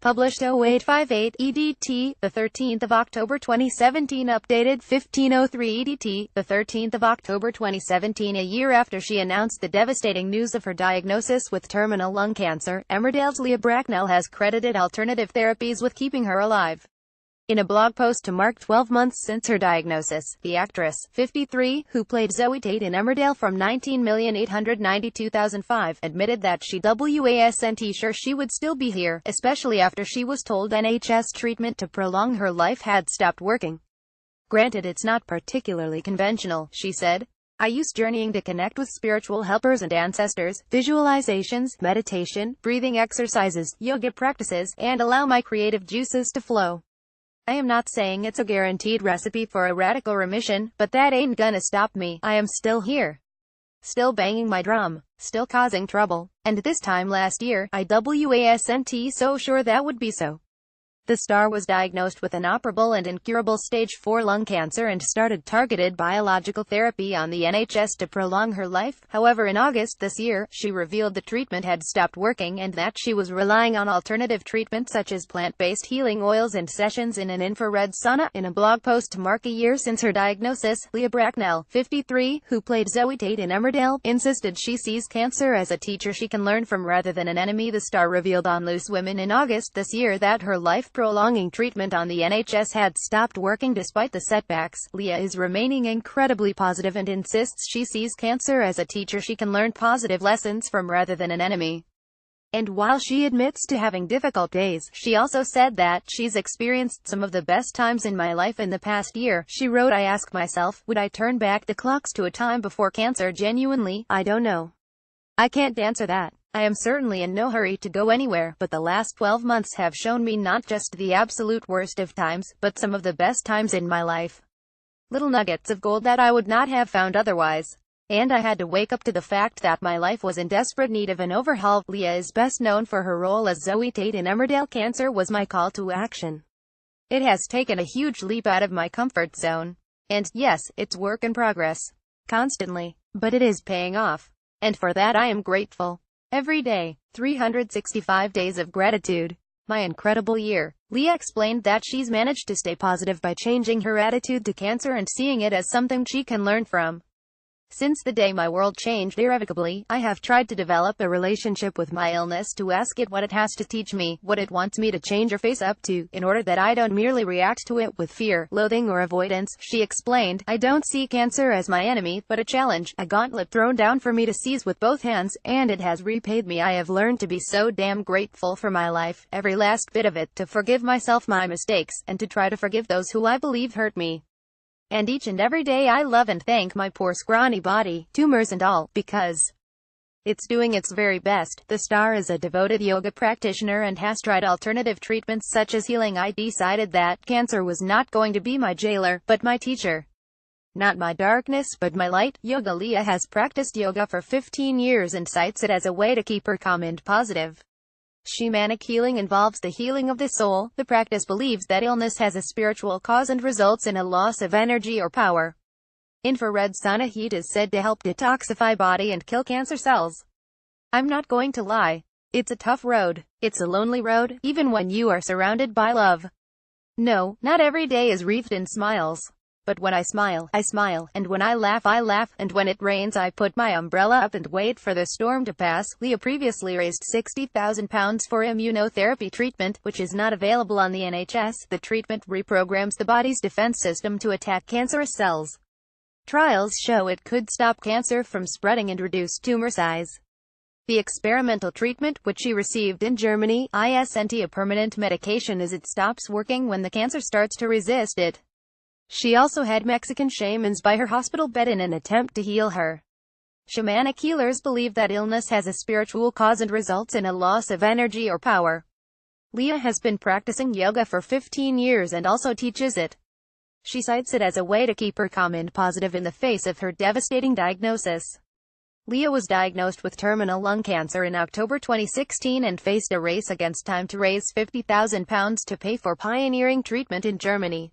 Published 0858 EDT, the 13th of October 2017. Updated 1503 EDT, the 13th of October 2017. A year after she announced the devastating news of her diagnosis with terminal lung cancer, Emmerdale's Leah Bracknell has credited alternative therapies with keeping her alive. In a blog post to mark 12 months since her diagnosis, the actress, 53, who played Zoe Tate in Emmerdale from 19,892,005, admitted that she wasn't sure she would still be here, especially after she was told NHS treatment to prolong her life had stopped working. Granted, it's not particularly conventional, she said. I used journeying to connect with spiritual helpers and ancestors, visualizations, meditation, breathing exercises, yoga practices, and allow my creative juices to flow. I am not saying it's a guaranteed recipe for a radical remission, but that ain't gonna stop me. I am still here. Still banging my drum. Still causing trouble. And this time last year, I wasn't so sure that would be so. The star was diagnosed with inoperable and incurable stage 4 lung cancer and started targeted biological therapy on the NHS to prolong her life. However, in August this year, she revealed the treatment had stopped working and that she was relying on alternative treatment such as plant-based healing oils and sessions in an infrared sauna. In a blog post to mark a year since her diagnosis, Leah Bracknell, 53, who played Zoe Tate in Emmerdale, insisted she sees cancer as a teacher she can learn from rather than an enemy. The star revealed on Loose Women in August this year that her life-prolonging treatment on the NHS had stopped working despite the setbacks. Leah is remaining incredibly positive and insists she sees cancer as a teacher she can learn positive lessons from rather than an enemy. And while she admits to having difficult days, she also said that she's experienced some of the best times in my life in the past year. She wrote, I ask myself, would I turn back the clocks to a time before cancer? Genuinely, I don't know. I can't answer that. I am certainly in no hurry to go anywhere, but the last 12 months have shown me not just the absolute worst of times, but some of the best times in my life. Little nuggets of gold that I would not have found otherwise. And I had to wake up to the fact that my life was in desperate need of an overhaul. Leah is best known for her role as Zoe Tate in Emmerdale. Cancer was my call to action. It has taken a huge leap out of my comfort zone. And, yes, it's work in progress. Constantly. But it is paying off. And for that I am grateful. Every day, 365 days of gratitude. My incredible year. Leah explained that she's managed to stay positive by changing her attitude to cancer and seeing it as something she can learn from. Since the day my world changed irrevocably, I have tried to develop a relationship with my illness, to ask it what it has to teach me, what it wants me to change or face up to, in order that I don't merely react to it with fear, loathing or avoidance. She explained, I don't see cancer as my enemy, but a challenge, a gauntlet thrown down for me to seize with both hands, and it has repaid me. I have learned to be so damn grateful for my life, every last bit of it, to forgive myself my mistakes, and to try to forgive those who I believe hurt me. And each and every day I love and thank my poor scrawny body, tumors and all, because it's doing its very best. The star is a devoted yoga practitioner and has tried alternative treatments such as healing. I decided that cancer was not going to be my jailer, but my teacher. Not my darkness, but my light. Yoga. Leah has practiced yoga for 15 years and cites it as a way to keep her calm and positive. Shamanic healing involves the healing of the soul. The practice believes that illness has a spiritual cause and results in a loss of energy or power. Infrared sauna heat is said to help detoxify body and kill cancer cells. I'm not going to lie. It's a tough road. It's a lonely road, even when you are surrounded by love. No, not every day is wreathed in smiles. But when I smile, and when I laugh, and when it rains, I put my umbrella up and wait for the storm to pass. Leah previously raised £60,000 for immunotherapy treatment, which is not available on the NHS. The treatment reprograms the body's defense system to attack cancerous cells. Trials show it could stop cancer from spreading and reduce tumor size. The experimental treatment, which she received in Germany, isn't a permanent medication as it stops working when the cancer starts to resist it. She also had Mexican shamans by her hospital bed in an attempt to heal her. Shamanic healers believe that illness has a spiritual cause and results in a loss of energy or power. Leah has been practicing yoga for 15 years and also teaches it. She cites it as a way to keep her calm and positive in the face of her devastating diagnosis. Leah was diagnosed with terminal lung cancer in October 2016 and faced a race against time to raise £50,000 to pay for pioneering treatment in Germany.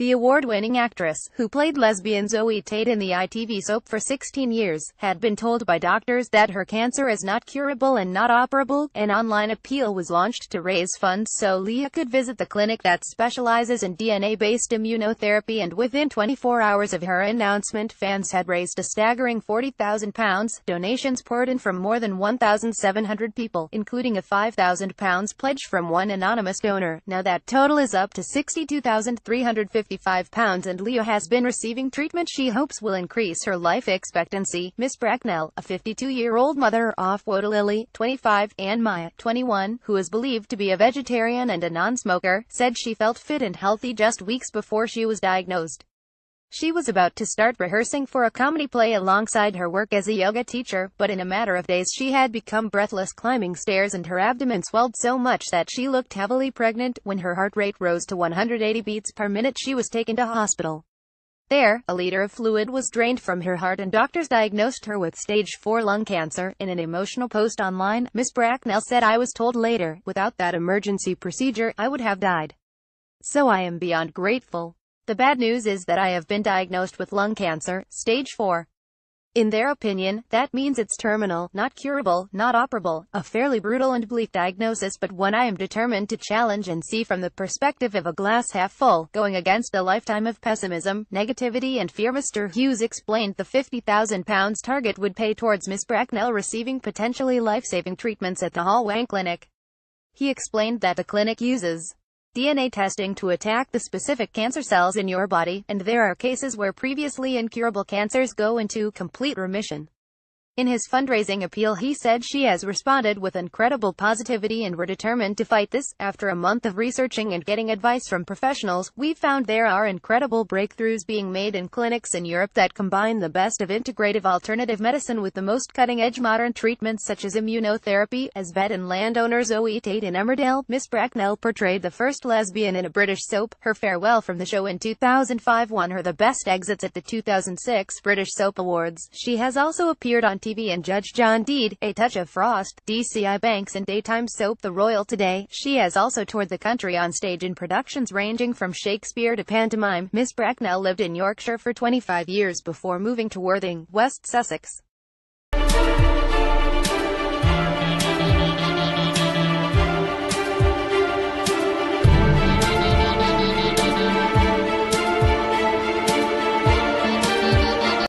The award-winning actress, who played lesbian Zoe Tate in the ITV soap for 16 years, had been told by doctors that her cancer is not curable and not operable. An online appeal was launched to raise funds so Leah could visit the clinic that specializes in DNA-based immunotherapy, and within 24 hours of her announcement, fans had raised a staggering £40,000. Donations poured in from more than 1,700 people, including a £5,000 pledge from one anonymous donor. Now that total is up to £62,355, and Leah has been receiving treatment she hopes will increase her life expectancy. Miss Bracknell, a 52-year-old mother of Lily, 25, and Maya, 21, who is believed to be a vegetarian and a non-smoker, said she felt fit and healthy just weeks before she was diagnosed. She was about to start rehearsing for a comedy play alongside her work as a yoga teacher, but in a matter of days she had become breathless climbing stairs and her abdomen swelled so much that she looked heavily pregnant. When her heart rate rose to 180 beats per minute, she was taken to hospital. There, a liter of fluid was drained from her heart and doctors diagnosed her with stage 4 lung cancer. In an emotional post online, Miss Bracknell said, "I was told later, without that emergency procedure, I would have died. So I am beyond grateful. The bad news is that I have been diagnosed with lung cancer, stage 4. In their opinion, that means it's terminal, not curable, not operable. A fairly brutal and bleak diagnosis, but one I am determined to challenge and see from the perspective of a glass half full, going against a lifetime of pessimism, negativity and fear." Mr. Hughes explained the £50,000 target would pay towards Miss Bracknell receiving potentially life-saving treatments at the Hallwang Clinic. He explained that the clinic uses DNA testing to attack the specific cancer cells in your body, and there are cases where previously incurable cancers go into complete remission. In his fundraising appeal, he said, "She has responded with incredible positivity and we're determined to fight this. After a month of researching and getting advice from professionals, we've found there are incredible breakthroughs being made in clinics in Europe that combine the best of integrative alternative medicine with the most cutting-edge modern treatments such as immunotherapy." As vet and landowner Zoe Tate in Emmerdale, Miss Bracknell portrayed the first lesbian in a British soap. Her farewell from the show in 2005 won her the Best Exits at the 2006 British Soap Awards. She has also appeared on TV and Judge John Deed, A Touch of Frost, DCI Banks and daytime soap The Royal Today. She has also toured the country on stage in productions ranging from Shakespeare to pantomime. Miss Bracknell lived in Yorkshire for 25 years before moving to Worthing, West Sussex.